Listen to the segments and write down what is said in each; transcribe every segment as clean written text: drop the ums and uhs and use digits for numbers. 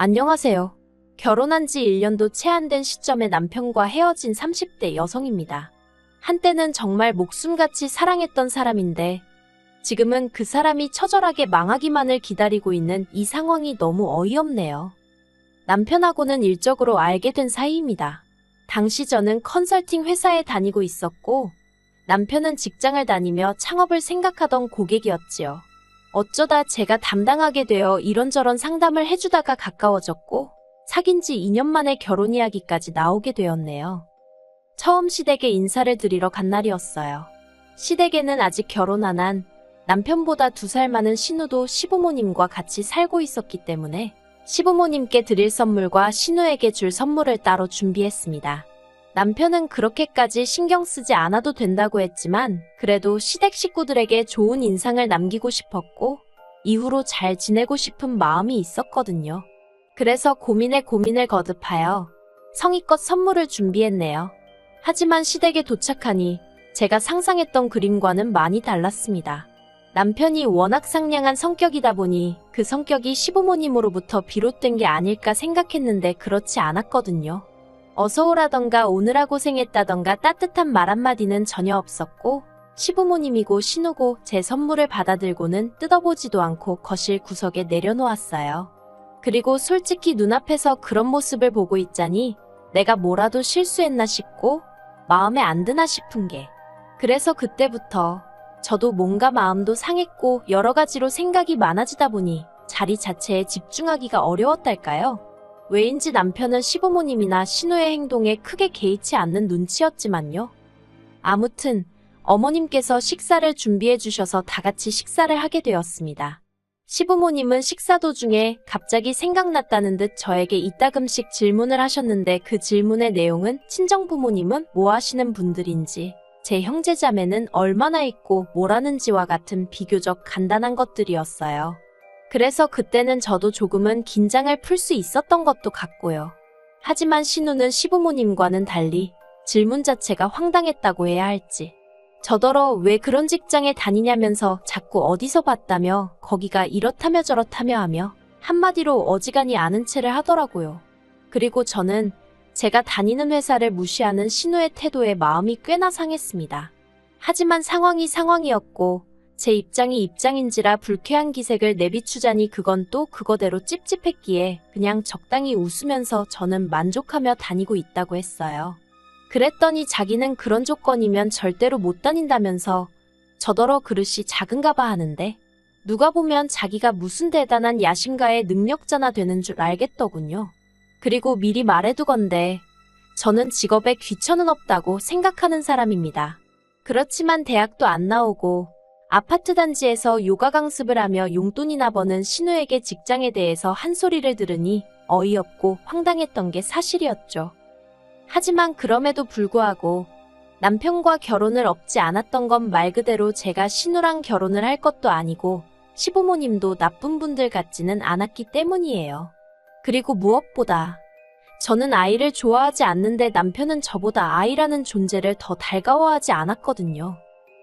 안녕하세요. 결혼한 지 1년도 채 안 된 시점에 남편과 헤어진 30대 여성입니다. 한때는 정말 목숨같이 사랑했던 사람인데 지금은 그 사람이 처절하게 망하기만을 기다리고 있는 이 상황이 너무 어이없네요. 남편하고는 일적으로 알게 된 사이입니다. 당시 저는 컨설팅 회사에 다니고 있었고 남편은 직장을 다니며 창업을 생각하던 고객이었지요. 어쩌다 제가 담당하게 되어 이런저런 상담을 해주다가 가까워졌고 사귄 지 2년 만에 결혼 이야기까지 나오게 되었네요. 처음 시댁에 인사를 드리러 간 날이었어요. 시댁에는 아직 결혼 안 한 남편보다 2살 많은 신우도 시부모님과 같이 살고 있었기 때문에 시부모님께 드릴 선물과 신우에게 줄 선물을 따로 준비했습니다. 남편은 그렇게까지 신경 쓰지 않아도 된다고 했지만 그래도 시댁 식구들에게 좋은 인상을 남기고 싶었고 이후로 잘 지내고 싶은 마음이 있었거든요. 그래서 고민에 고민을 거듭하여 성의껏 선물을 준비했네요. 하지만 시댁에 도착하니 제가 상상했던 그림과는 많이 달랐습니다. 남편이 워낙 상냥한 성격이다 보니 그 성격이 시부모님으로부터 비롯된 게 아닐까 생각했는데 그렇지 않았거든요. 어서오라던가 오느라 고생했다던가 따뜻한 말 한마디는 전혀 없었고 시부모님이고 신우고 제 선물을 받아들고는 뜯어보지도 않고 거실 구석에 내려놓았어요. 그리고 솔직히 눈앞에서 그런 모습을 보고 있자니 내가 뭐라도 실수했나 싶고 마음에 안 드나 싶은 게 그래서 그때부터 저도 뭔가 마음도 상했고 여러 가지로 생각이 많아지다 보니 자리 자체에 집중하기가 어려웠달까요? 왜인지 남편은 시부모님이나 신우의 행동에 크게 개의치 않는 눈치였지만요. 아무튼 어머님께서 식사를 준비해 주셔서 다 같이 식사를 하게 되었습니다. 시부모님은 식사 도중에 갑자기 생각났다는 듯 저에게 이따금씩 질문을 하셨는데 그 질문의 내용은 친정부모님은 뭐 하시는 분들인지, 제 형제자매는 얼마나 있고 뭘 하는지와 같은 비교적 간단한 것들이었어요. 그래서 그때는 저도 조금은 긴장을 풀 수 있었던 것도 같고요. 하지만 신우는 시부모님과는 달리 질문 자체가 황당했다고 해야 할지 저더러 왜 그런 직장에 다니냐면서 자꾸 어디서 봤다며 거기가 이렇다며 저렇다며 하며 한마디로 어지간히 아는 체를 하더라고요. 그리고 저는 제가 다니는 회사를 무시하는 신우의 태도에 마음이 꽤나 상했습니다. 하지만 상황이 상황이었고 제 입장이 입장인지라 불쾌한 기색을 내비추자니 그건 또 그거대로 찝찝했기에 그냥 적당히 웃으면서 저는 만족하며 다니고 있다고 했어요. 그랬더니 자기는 그런 조건이면 절대로 못 다닌다면서 저더러 그릇이 작은가 봐 하는데 누가 보면 자기가 무슨 대단한 야심가의 능력자나 되는 줄 알겠더군요. 그리고 미리 말해두건대 저는 직업에 귀천은 없다고 생각하는 사람입니다. 그렇지만 대학도 안 나오고 아파트 단지에서 요가 강습을 하며 용돈이나 버는 신우에게 직장에 대해서 한 소리를 들으니 어이없고 황당했던 게 사실이었죠. 하지만 그럼에도 불구하고 남편과 결혼을 업지 않았던 건 말 그대로 제가 신우랑 결혼을 할 것도 아니고 시부모님도 나쁜 분들 같지는 않았기 때문이에요. 그리고 무엇보다 저는 아이를 좋아하지 않는데 남편은 저보다 아이라는 존재를 더 달가워하지 않았거든요.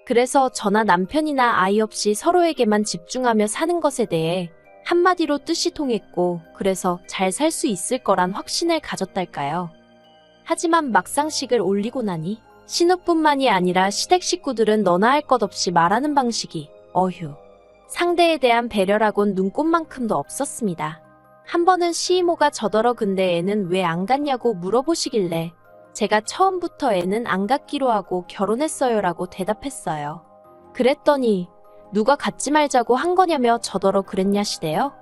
그래서 저나 남편이나 아이 없이 서로에게만 집중하며 사는 것에 대해 한마디로 뜻이 통했고 그래서 잘 살 수 있을 거란 확신을 가졌달까요. 하지만 막상식을 올리고 나니 신우뿐만이 아니라 시댁 식구들은 너나 할 것 없이 말하는 방식이 어휴. 상대에 대한 배려라곤 눈꼽만큼도 없었습니다. 한 번은 시이모가 저더러 근데 애는 왜 안 갔냐고 물어보시길래 제가 처음부터 애는 안 갔기로 하고 결혼했어요라고 대답했어요. 그랬더니 누가 갖지 말자고 한 거냐며 저더러 그랬냐시대요.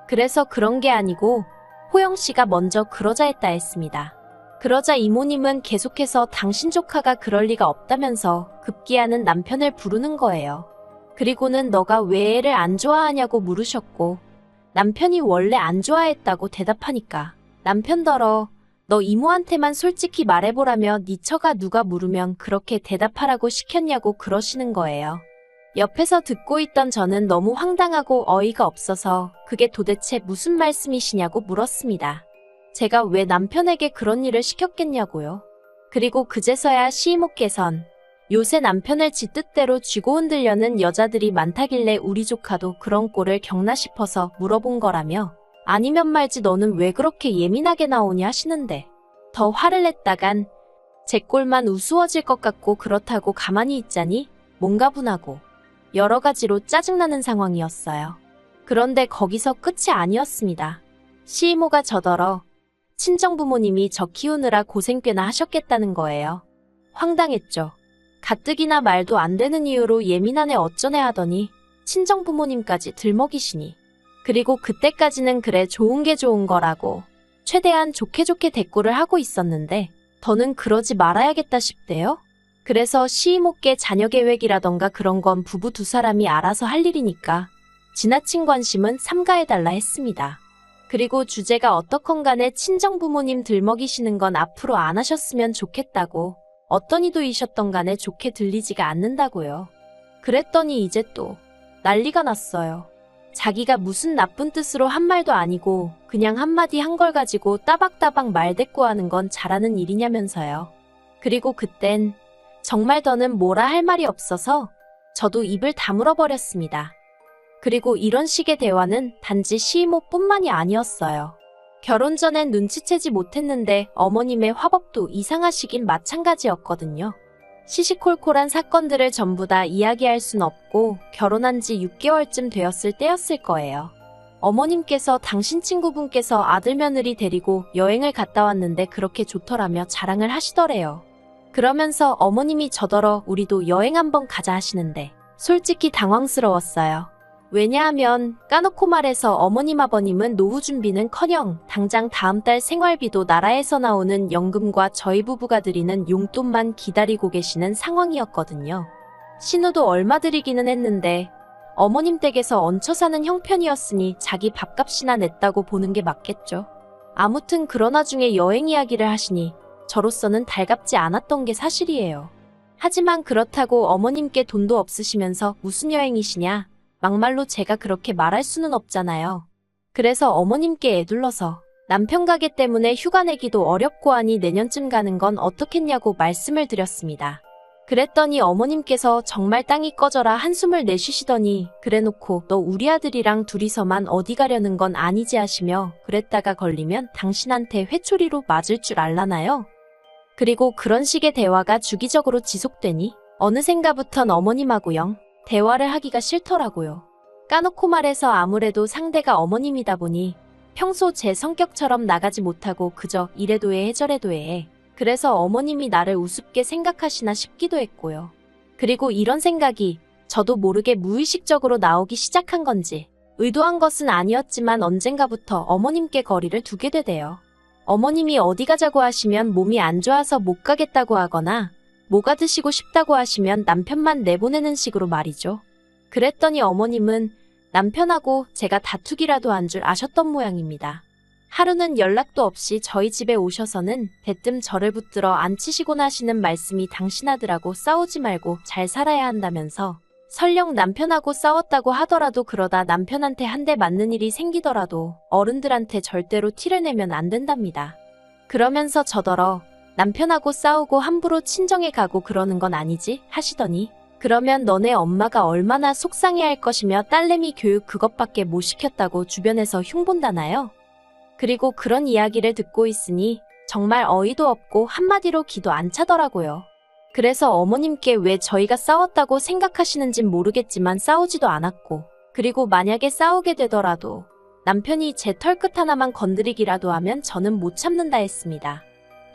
그래서 그런 게 아니고 호영씨가 먼저 그러자 했다 했습니다. 그러자 이모님은 계속해서 당신 조카가 그럴 리가 없다면서 급기야는 남편을 부르는 거예요. 그리고는 너가 왜 애를 안 좋아하냐고 물으셨고 남편이 원래 안 좋아했다고 대답하니까 남편더러 너 이모한테만 솔직히 말해보라며 네 처가 누가 물으면 그렇게 대답하라고 시켰냐고 그러시는 거예요. 옆에서 듣고 있던 저는 너무 황당하고 어이가 없어서 그게 도대체 무슨 말씀이시냐고 물었습니다. 제가 왜 남편에게 그런 일을 시켰겠냐고요. 그리고 그제서야 시이모께선 요새 남편을 지 뜻대로 쥐고 흔들려는 여자들이 많다길래 우리 조카도 그런 꼴을 겪나 싶어서 물어본 거라며 아니면 말지 너는 왜 그렇게 예민하게 나오니 하시는데 더 화를 냈다간 제 꼴만 우스워질 것 같고 그렇다고 가만히 있자니 뭔가 분하고 여러 가지로 짜증나는 상황이었어요. 그런데 거기서 끝이 아니었습니다. 시이모가 저더러 친정부모님이 저 키우느라 고생 꽤나 하셨겠다는 거예요. 황당했죠. 가뜩이나 말도 안 되는 이유로 예민한 애 어쩌네 하더니 친정부모님까지 들먹이시니. 그리고 그때까지는 그래 좋은 게 좋은 거라고 최대한 좋게 대꾸를 하고 있었는데 더는 그러지 말아야겠다 싶대요. 그래서 시이모께 자녀 계획이라던가 그런 건 부부 두 사람이 알아서 할 일이니까 지나친 관심은 삼가해달라 했습니다. 그리고 주제가 어떻건 간에 친정부모님 들먹이시는 건 앞으로 안 하셨으면 좋겠다고 어떤 이도이셨던 간에 좋게 들리지가 않는다고요. 그랬더니 이제 또 난리가 났어요. 자기가 무슨 나쁜 뜻으로 한 말도 아니고 그냥 한마디 한 걸 가지고 따박따박 말대꾸하는 건 잘하는 일이냐면서요. 그리고 그땐 정말 더는 뭐라 할 말이 없어서 저도 입을 다물어 버렸습니다. 그리고 이런 식의 대화는 단지 시이모뿐만이 아니었어요. 결혼 전엔 눈치채지 못했는데 어머님의 화법도 이상하시긴 마찬가지였거든요. 시시콜콜한 사건들을 전부 다 이야기할 순 없고 결혼한 지 6개월쯤 되었을 때였을 거예요. 어머님께서 당신 친구분께서 아들 며느리 데리고 여행을 갔다 왔는데 그렇게 좋더라며 자랑을 하시더래요. 그러면서 어머님이 저더러 우리도 여행 한번 가자 하시는데 솔직히 당황스러웠어요. 왜냐하면 까놓고 말해서 어머님 아버님은 노후 준비는커녕 당장 다음 달 생활비도 나라에서 나오는 연금과 저희 부부가 드리는 용돈만 기다리고 계시는 상황이었거든요. 신우도 얼마 드리기는 했는데 어머님 댁에서 얹혀 사는 형편이었으니 자기 밥값이나 냈다고 보는 게 맞겠죠. 아무튼 그런 와중에 여행 이야기를 하시니 저로서는 달갑지 않았던 게 사실이에요. 하지만 그렇다고 어머님께 돈도 없으시면서 무슨 여행이시냐? 막말로 제가 그렇게 말할 수는 없잖아요. 그래서 어머님께 애둘러서 남편 가게 때문에 휴가 내기도 어렵고 하니 내년쯤 가는 건 어떻겠냐고 말씀을 드렸습니다. 그랬더니 어머님께서 정말 땅이 꺼져라 한숨을 내쉬시더니 그래놓고 너 우리 아들이랑 둘이서만 어디 가려는 건 아니지 하시며 그랬다가 걸리면 당신한테 회초리로 맞을 줄 알라나요? 그리고 그런 식의 대화가 주기적으로 지속되니 어느샌가부턴 어머님하고 영 대화를 하기가 싫더라고요. 까놓고 말해서 아무래도 상대가 어머님이다 보니 평소 제 성격처럼 나가지 못하고 그저 이래도 해 저래도 해. 그래서 어머님이 나를 우습게 생각하시나 싶기도 했고요. 그리고 이런 생각이 저도 모르게 무의식적으로 나오기 시작한 건지 의도한 것은 아니었지만 언젠가부터 어머님께 거리를 두게 되대요. 어머님이 어디 가자고 하시면 몸이 안 좋아서 못 가겠다고 하거나 뭐가 드시고 싶다고 하시면 남편만 내보내는 식으로 말이죠. 그랬더니 어머님은 남편하고 제가 다투기라도 한 줄 아셨던 모양입니다. 하루는 연락도 없이 저희 집에 오셔서는 대뜸 저를 붙들어 앉히시곤 하시는 말씀이 당신 아들하고 싸우지 말고 잘 살아야 한다면서 설령 남편하고 싸웠다고 하더라도 그러다 남편한테 한 대 맞는 일이 생기더라도 어른들한테 절대로 티를 내면 안 된답니다. 그러면서 저더러 남편하고 싸우고 함부로 친정에 가고 그러는 건 아니지 하시더니 그러면 너네 엄마가 얼마나 속상해할 것이며 딸내미 교육 그것밖에 못 시켰다고 주변에서 흉본다나요? 그리고 그런 이야기를 듣고 있으니 정말 어이도 없고 한마디로 기도 안 차더라고요. 그래서 어머님께 왜 저희가 싸웠다고 생각하시는진 모르겠지만 싸우지도 않았고 그리고 만약에 싸우게 되더라도 남편이 제 털끝 하나만 건드리기라도 하면 저는 못 참는다 했습니다.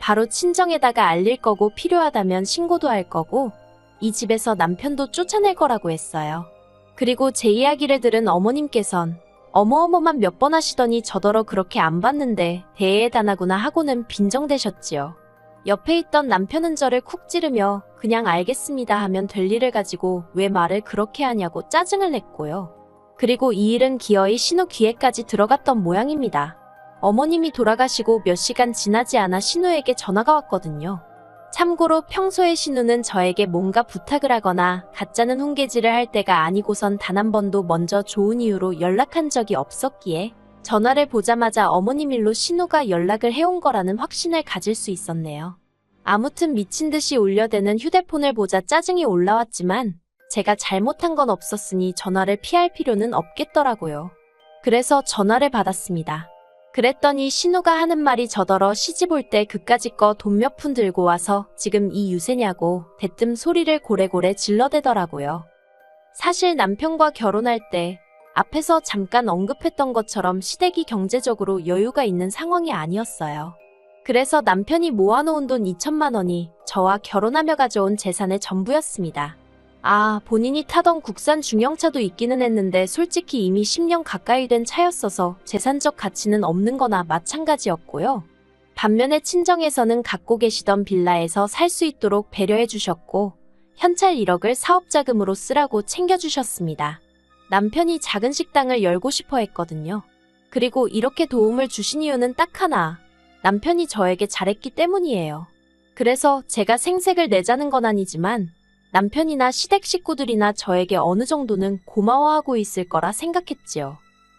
바로 친정에다가 알릴 거고 필요하다면 신고도 할 거고 이 집에서 남편도 쫓아낼 거라고 했어요. 그리고 제 이야기를 들은 어머님께선 어머어머만 몇 번 하시더니 저더러 그렇게 안 봤는데 대해다나구나 하고는 빈정대셨지요. 옆에 있던 남편은 저를 쿡 찌르며 그냥 알겠습니다 하면 될 일을 가지고 왜 말을 그렇게 하냐고 짜증을 냈고요. 그리고 이 일은 기어이 신우 귀에까지 들어갔던 모양입니다. 어머님이 돌아가시고 몇 시간 지나지 않아 신우에게 전화가 왔거든요. 참고로 평소에 신우는 저에게 뭔가 부탁을 하거나 가짜는 훈계질을 할 때가 아니고선 단 한 번도 먼저 좋은 이유로 연락한 적이 없었기에 전화를 보자마자 어머님 일로 신우가 연락을 해온 거라는 확신을 가질 수 있었네요. 아무튼 미친 듯이 울려대는 휴대폰을 보자 짜증이 올라왔지만 제가 잘못한 건 없었으니 전화를 피할 필요는 없겠더라고요. 그래서 전화를 받았습니다. 그랬더니 신우가 하는 말이 저더러 시집 올 때 그까짓 거 돈 몇 푼 들고 와서 지금 이 유세냐고 대뜸 소리를 고래고래 질러대더라고요. 사실 남편과 결혼할 때 앞에서 잠깐 언급했던 것처럼 시댁이 경제적으로 여유가 있는 상황이 아니었어요. 그래서 남편이 모아놓은 돈 2천만 원이 저와 결혼하며 가져온 재산의 전부였습니다. 본인이 타던 국산 중형차도 있기는 했는데 솔직히 이미 10년 가까이 된 차였어서 재산적 가치는 없는 거나 마찬가지였고요. 반면에 친정에서는 갖고 계시던 빌라에서 살 수 있도록 배려해 주셨고 현찰 1억을 사업자금으로 쓰라고 챙겨주셨습니다. 남편이 작은 식당을 열고 싶어 했거든요. 그리고 이렇게 도움을 주신 이유는 딱 하나, 남편이 저에게 잘했기 때문이에요. 그래서 제가 생색을 내자는 건 아니지만 남편이나 시댁 식구들이나 저에게 어느 정도는 고마워하고 있을 거라 생각했지요.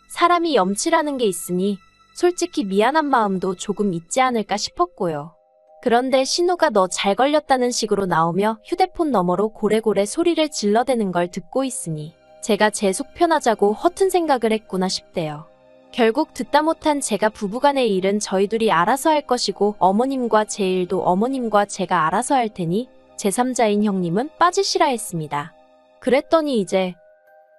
사람이 염치라는 게 있으니 솔직히 미안한 마음도 조금 있지 않을까 싶었고요. 그런데 신우가 너 잘 걸렸다는 식으로 나오며 휴대폰 너머로 고래고래 소리를 질러대는 걸 듣고 있으니 제가 제 속 편하자고 허튼 생각을 했구나 싶대요. 결국 듣다 못한 제가 부부간의 일은 저희 둘이 알아서 할 것이고 어머님과 제 일도 어머님과 제가 알아서 할 테니 제3자인 형님은 빠지시라 했습니다. 그랬더니 이제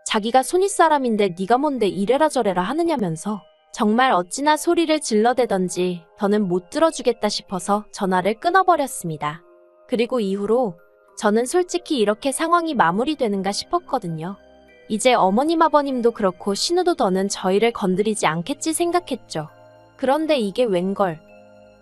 자기가 손윗사람인데 네가 뭔데 이래라 저래라 하느냐면서 정말 어찌나 소리를 질러대던지 더는 못 들어주겠다 싶어서 전화를 끊어버렸습니다. 그리고 이후로 저는 솔직히 이렇게 상황이 마무리되는가 싶었거든요. 이제 어머님 아버님도 그렇고 신우도 더는 저희를 건드리지 않겠지 생각했죠. 그런데 이게 웬걸.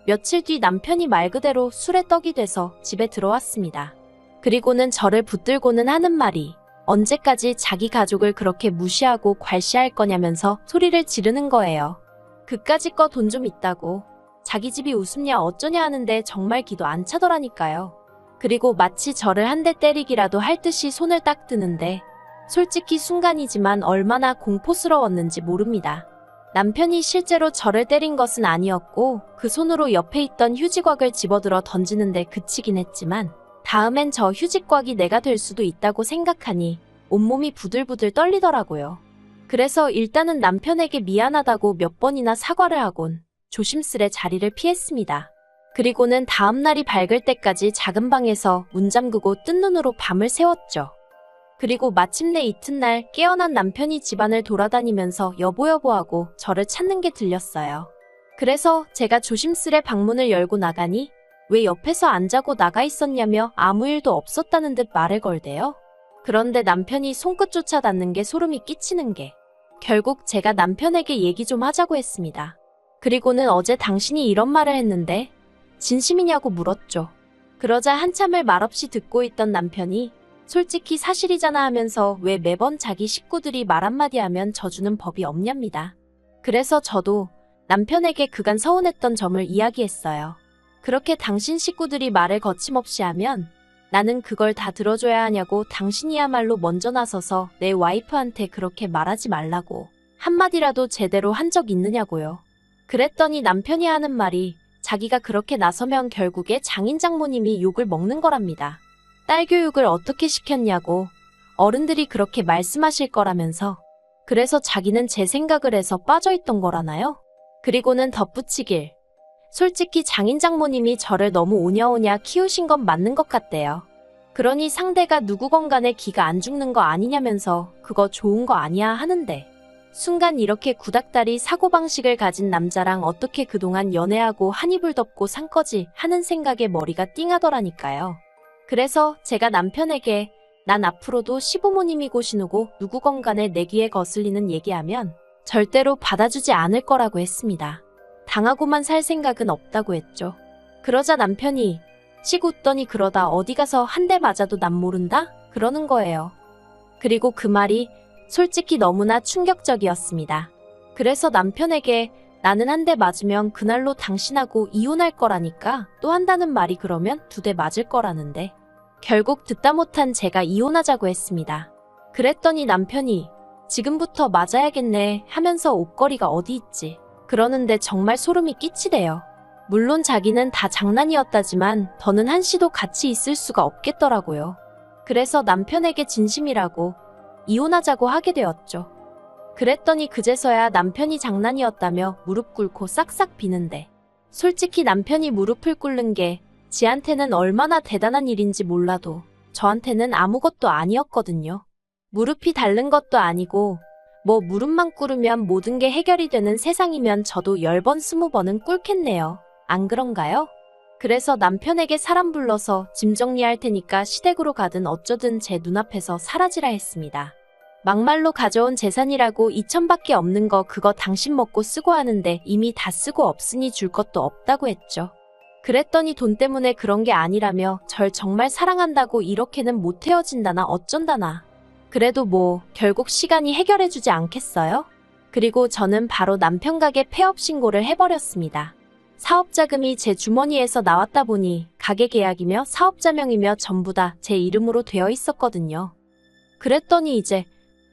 며칠 뒤 남편이 말 그대로 술에 떡이 돼서 집에 들어왔습니다. 그리고는 저를 붙들고는 하는 말이 언제까지 자기 가족을 그렇게 무시하고 괄시할 거냐면서 소리를 지르는 거예요. 그까짓 거 돈 좀 있다고 자기 집이 우습냐 어쩌냐 하는데 정말 기도 안 차더라니까요. 그리고 마치 저를 한 대 때리기라도 할 듯이 손을 딱 드는데 솔직히 순간이지만 얼마나 공포스러웠는지 모릅니다. 남편이 실제로 저를 때린 것은 아니었고 그 손으로 옆에 있던 휴지곽을 집어들어 던지는데 그치긴 했지만 다음엔 저 휴지곽이 내가 될 수도 있다고 생각하니 온몸이 부들부들 떨리더라고요. 그래서 일단은 남편에게 미안하다고 몇 번이나 사과를 하곤 조심스레 자리를 피했습니다. 그리고는 다음날이 밝을 때까지 작은 방에서 문 잠그고 뜬 눈으로 밤을 새웠죠. 그리고 마침내 이튿날 깨어난 남편이 집안을 돌아다니면서 여보여보하고 저를 찾는 게 들렸어요. 그래서 제가 조심스레 방문을 열고 나가니 왜 옆에서 안 자고 나가 있었냐며 아무 일도 없었다는 듯 말을 걸대요. 그런데 남편이 손끝조차 닿는 게 소름이 끼치는 게 결국 제가 남편에게 얘기 좀 하자고 했습니다. 그리고는 어제 당신이 이런 말을 했는데 진심이냐고 물었죠. 그러자 한참을 말없이 듣고 있던 남편이 솔직히 사실이잖아 하면서 왜 매번 자기 식구들이 말 한마디 하면 져주는 법이 없냐입니다. 그래서 저도 남편에게 그간 서운했던 점을 이야기했어요. 그렇게 당신 식구들이 말을 거침없이 하면 나는 그걸 다 들어줘야 하냐고 당신이야말로 먼저 나서서 내 와이프한테 그렇게 말하지 말라고 한마디라도 제대로 한 적 있느냐고요. 그랬더니 남편이 하는 말이 자기가 그렇게 나서면 결국에 장인 장모님이 욕을 먹는 거랍니다. 딸 교육을 어떻게 시켰냐고 어른들이 그렇게 말씀하실 거라면서 그래서 자기는 제 생각을 해서 빠져있던 거라나요? 그리고는 덧붙이길 솔직히 장인 장모님이 저를 너무 오냐오냐 키우신 건 맞는 것 같대요. 그러니 상대가 누구건 간에 기가 안 죽는 거 아니냐면서 그거 좋은 거 아니야 하는데 순간 이렇게 구닥다리 사고방식을 가진 남자랑 어떻게 그동안 연애하고 한 이불 덮고 산 거지 하는 생각에 머리가 띵하더라니까요. 그래서 제가 남편에게 난 앞으로도 시부모님이고 신우고 누구건 간에 내 귀에 거슬리는 얘기하면 절대로 받아주지 않을 거라고 했습니다. 당하고만 살 생각은 없다고 했죠. 그러자 남편이 씩 웃더니 그러다 어디 가서 한 대 맞아도 난 모른다? 그러는 거예요. 그리고 그 말이 솔직히 너무나 충격적이었습니다. 그래서 남편에게 나는 한 대 맞으면 그날로 당신하고 이혼할 거라니까 또 한다는 말이 그러면 2대 맞을 거라는데 결국 듣다 못한 제가 이혼하자고 했습니다. 그랬더니 남편이 지금부터 맞아야겠네 하면서 옷걸이가 어디 있지 그러는데 정말 소름이 끼치대요. 물론 자기는 다 장난이었다지만 더는 한시도 같이 있을 수가 없겠더라고요. 그래서 남편에게 진심이라고 이혼하자고 하게 되었죠. 그랬더니 그제서야 남편이 장난이었다며 무릎 꿇고 싹싹 비는데, 솔직히 남편이 무릎을 꿇는 게 지한테는 얼마나 대단한 일인지 몰라도 저한테는 아무것도 아니었거든요. 무릎이 닳는 것도 아니고 뭐 무릎만 꿇으면 모든 게 해결이 되는 세상이면 저도 10번 20번은 꿇겠네요. 안 그런가요? 그래서 남편에게 사람 불러서 짐 정리할 테니까 시댁으로 가든 어쩌든 제 눈앞에서 사라지라 했습니다. 막말로 가져온 재산이라고 2천밖에 없는 거 그거 당신 먹고 쓰고 하는데 이미 다 쓰고 없으니 줄 것도 없다고 했죠. 그랬더니 돈 때문에 그런 게 아니라며 절 정말 사랑한다고 이렇게는 못 헤어진다나 어쩐다나. 그래도 뭐 결국 시간이 해결해주지 않겠어요? 그리고 저는 바로 남편 가게 폐업 신고를 해버렸습니다. 사업자금이 제 주머니에서 나왔다 보니 가게 계약이며 사업자명이며 전부 다 제 이름으로 되어 있었거든요. 그랬더니 이제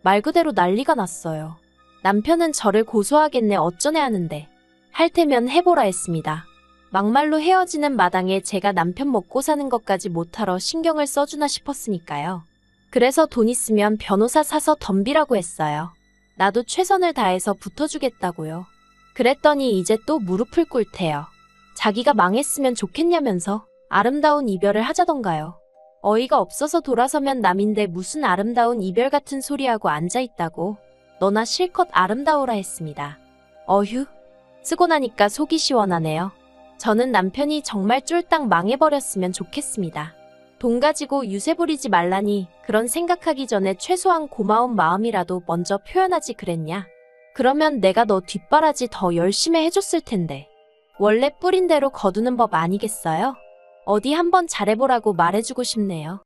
말 그대로 난리가 났어요. 남편은 저를 고소하겠네 어쩌네 하는데 할 테면 해보라 했습니다. 막말로 헤어지는 마당에 제가 남편 먹고 사는 것까지 못하러 신경을 써주나 싶었으니까요. 그래서 돈 있으면 변호사 사서 덤비라고 했어요. 나도 최선을 다해서 붙어주겠다고요. 그랬더니 이제 또 무릎을 꿇대요. 자기가 망했으면 좋겠냐면서 아름다운 이별을 하자던가요. 어이가 없어서 돌아서면 남인데 무슨 아름다운 이별 같은 소리하고 앉아있다고. 너나 실컷 아름다우라 했습니다. 어휴, 쓰고 나니까 속이 시원하네요. 저는 남편이 정말 쫄딱 망해버렸으면 좋겠습니다. 돈 가지고 유세 부리지 말라니 그런 생각하기 전에 최소한 고마운 마음이라도 먼저 표현하지 그랬냐. 그러면 내가 너 뒷바라지 더 열심히 해줬을 텐데. 원래 뿌린 대로 거두는 법 아니겠어요? 어디 한번 잘해보라고 말해주고 싶네요.